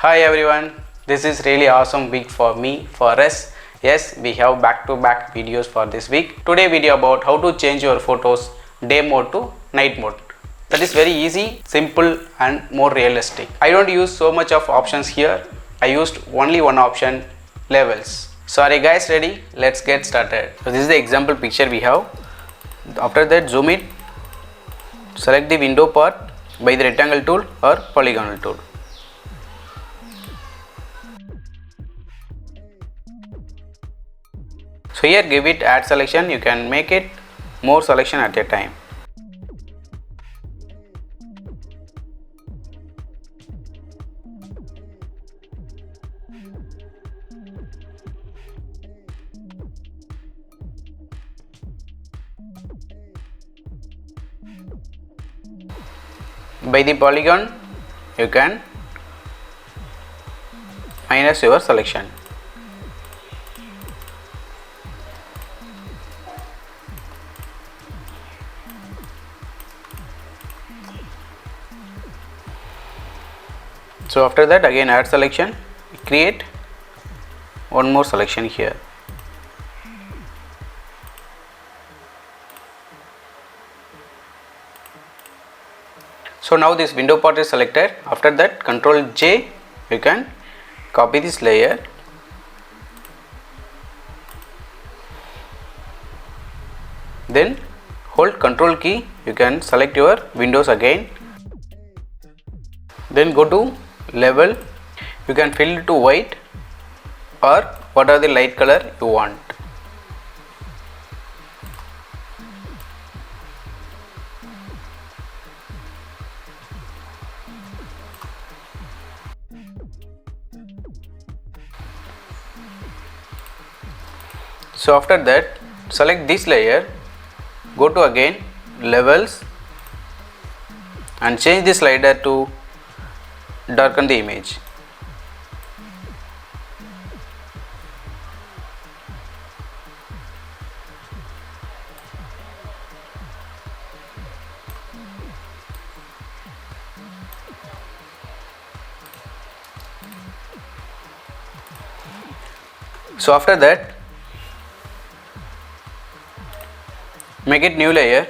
Hi everyone, this is really awesome week for me, for us. Yes, we have back-to-back videos for this week. Today video about how to change your photos day mode to night mode. That is very easy, simple and more realistic. I don't use so much of options here. I used only one option, levels. So are you guys ready? Let's get started. So this is the example picture we have. After that, zoom it. Select the window part by the rectangle tool or polygonal tool. So here give it add selection, you can make it more selection at a time. By the polygon you can minus your selection. So after that again add selection, create one more selection here. So now this window part is selected. After that Ctrl J, you can copy this layer, then hold Ctrl key, you can select your windows again, then go to level, you can fill it to white or what are the light color you want. So after that select this layer, go to again levels and change the slider to darken the image. So after that make it new layer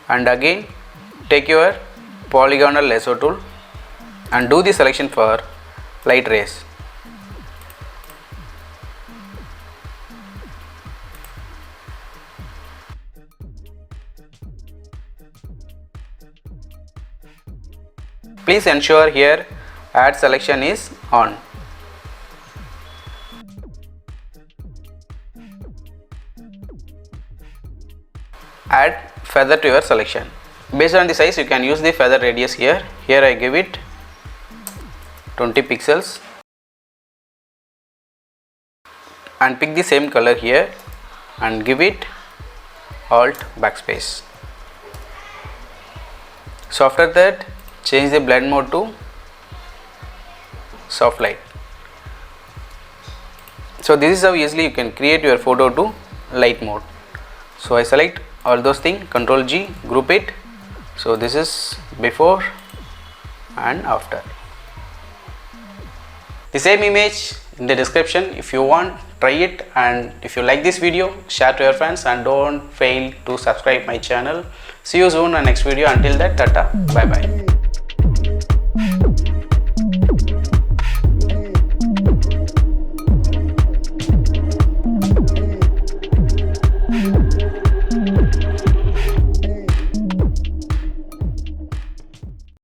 and again take your polygonal lasso tool and do the selection for light rays. Please ensure here add selection is on. Add feather to your selection. Based on the size you can use the feather radius here. Here I give it 20 pixels and pick the same color here and give it Alt backspace. So after that change the blend mode to soft light. So this is how easily you can create your photo to light mode. So I select all those things, Ctrl G, group it. So this is before and after. The same image in the description. If you want, try it, and if you like this video, share to your friends and don't fail to subscribe my channel. See you soon in the next video. Until that, tata, bye bye.